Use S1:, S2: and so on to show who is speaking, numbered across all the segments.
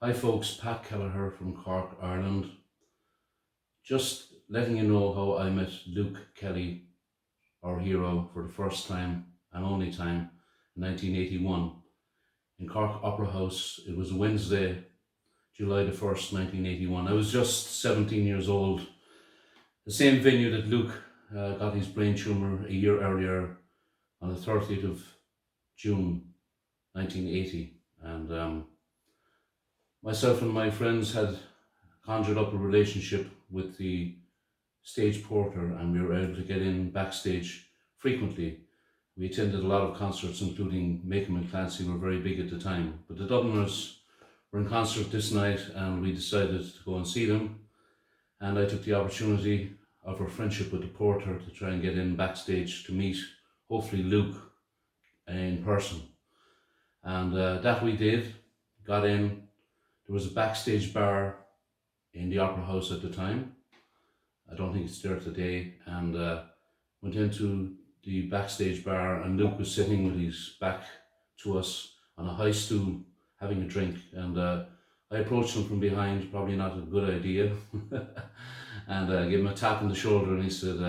S1: Hi folks, Pat Kelleher from Cork, Ireland. Just letting you know how I met Luke Kelly, our hero, for the first time and only time in 1981 in Cork Opera House. It was Wednesday, July the 1st, 1981. I was just 17 years old. The same venue that Luke got his brain tumour a year earlier on the 30th of June 1980. And myself and my friends had conjured up a relationship with the stage porter, and we were able to get in backstage frequently. We attended a lot of concerts, including Macon and Clancy were very big at the time. But the Dubliners were in concert this night, and we decided to go and see them. And I took the opportunity of our friendship with the porter to try and get in backstage to meet, hopefully, Luke in person. And that we did, got in. There was a backstage bar in the Opera House at the time. I don't think it's there today. And went into the backstage bar, and Luke was sitting with his back to us on a high stool having a drink. And I approached him from behind, probably not a good idea, and gave him a tap on the shoulder, and he said,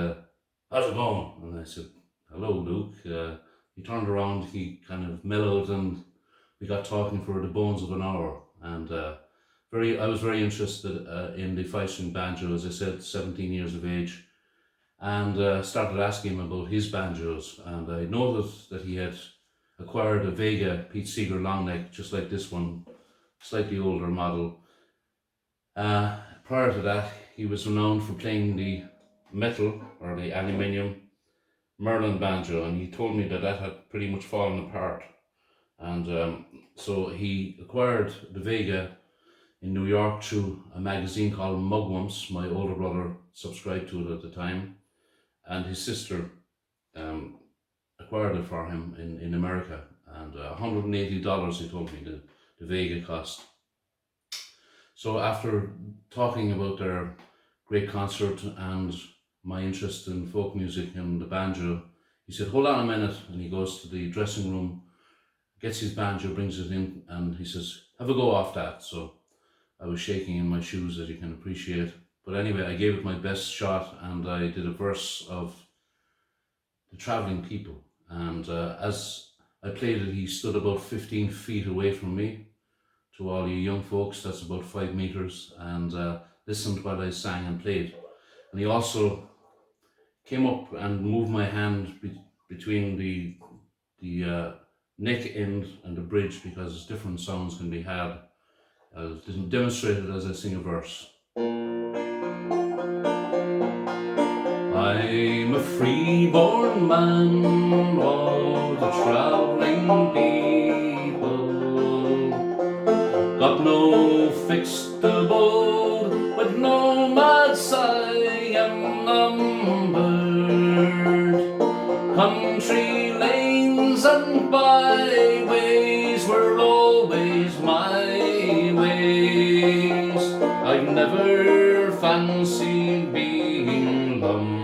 S1: "How's it going?" And I said, "Hello, Luke." He turned around, he kind of mellowed, and we got talking for the bones of an hour. And I was very interested in the five-string banjo, as I said, 17 years of age, and started asking him about his banjos. And I noticed that he had acquired a Vega Pete Seeger long neck, just like this one, slightly older model. Prior to that, he was renowned for playing the metal or the aluminium Merlin banjo, and he told me that that had pretty much fallen apart. And so he acquired the Vega in New York through a magazine called Mugwumps. My older brother subscribed to it at the time, and his sister acquired it for him in America. And $180, he told me, the Vega cost. So after talking about their great concert and my interest in folk music and the banjo, he said, "Hold on a minute," and he goes to the dressing room, gets his banjo, brings it in, and he says, "Have a go off that." So I was shaking in my shoes, as you can appreciate. But anyway, I gave it my best shot, and I did a verse of The Travelling People. And as I played it, he stood about 15 feet away from me. To all you young folks, that's about 5 meters, and listened while I sang and played. And he also came up and moved my hand between the neck end and the bridge, because different sounds can be had. I'll demonstrate it as I sing a verse. I'm a free-born man of the travelling people, got no fixed abode, with no mad Siam numbered. Country lanes and byways were always my ways. I've never fancied being lumbered.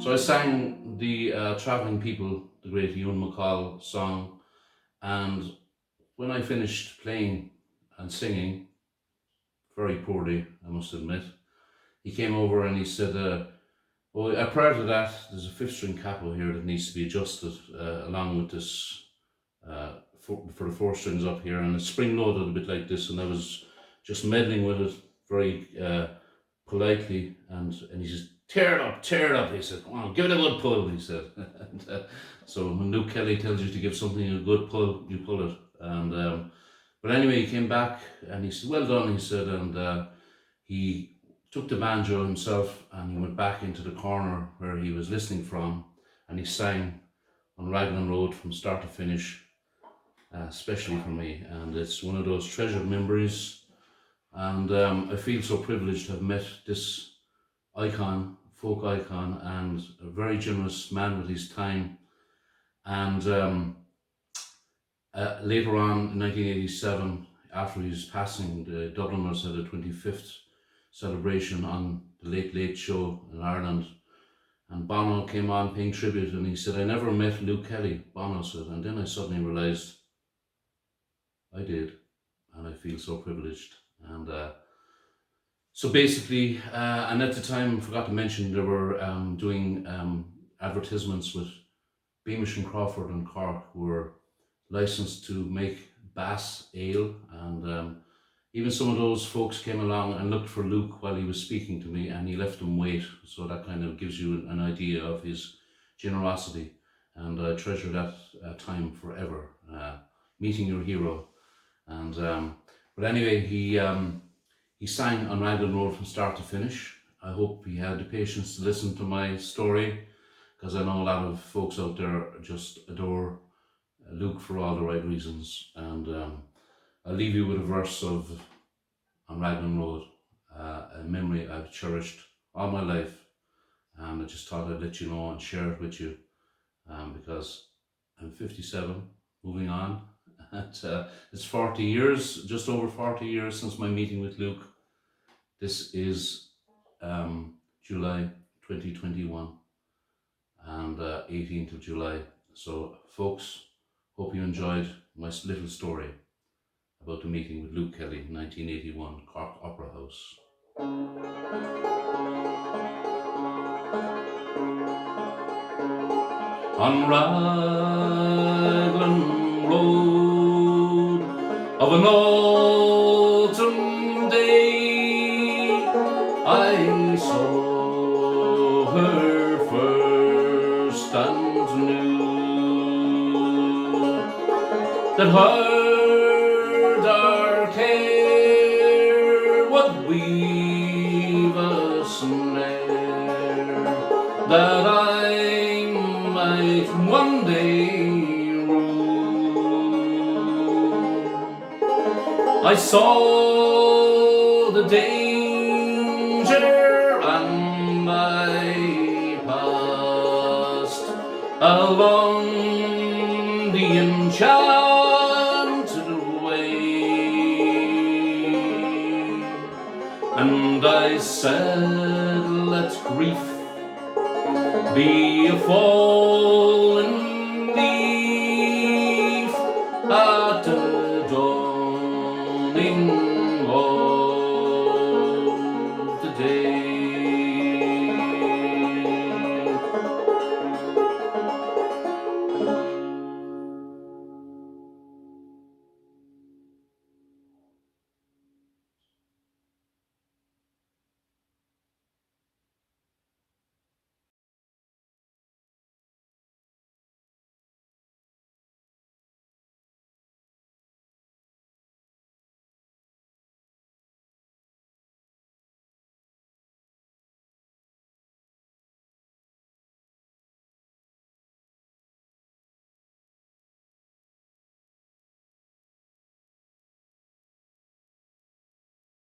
S1: So I sang the Travelling People, the great Ewan MacColl song, and when I finished playing and singing, very poorly, I must admit, he came over and he said, prior to that, there's a fifth-string capo here that needs to be adjusted along with this for the four strings up here, and it's spring-loaded a bit like this, and I was just meddling with it very politely, and he says, tear it up, he said, "Come on, give it a good pull," he said. And, so when Luke Kelly tells you to give something a good pull, you pull it. And but anyway, he came back and he said, "Well done," he said, and he took the banjo himself and he went back into the corner where he was listening from, and he sang on Raglan Road from start to finish, especially for me. And it's one of those treasured memories, and I feel so privileged to have met this icon, folk icon, and a very generous man with his time. And later on in 1987, after his passing, the Dubliners had a 25th celebration on the Late Late Show in Ireland, and Bono came on paying tribute, and he said, "I never met Luke Kelly," Bono said, and then I suddenly realised I did, and I feel so privileged. And so basically, and at the time, I forgot to mention, they were doing advertisements with Beamish and Crawford and Cork, who were licensed to make Bass Ale, and even some of those folks came along and looked for Luke while he was speaking to me, and he left them wait. So that kind of gives you an idea of his generosity, and I treasure that time forever, meeting your hero. And but anyway, he sang on Raglan Road from start to finish. I hope he had the patience to listen to my story, because I know a lot of folks out there just adore Luke for all the right reasons. And I'll leave you with a verse of On Raglan Road, a memory I've cherished all my life, and I just thought I'd let you know and share it with you, because I'm 57, moving on. It's 40 years, just over 40 years since my meeting with Luke. This is July 2021, and 18th of July. So folks, hope you enjoyed my little story about the meeting with Luke Kelly, 1981, Cork Opera House. On Raglan Road of an autumn day, I saw her first and knew that her dark hair would weave a snare that I might one day rue. I saw the danger and I passed along the enchanted way, and I said, let grief be a fallen leaf at the dawning of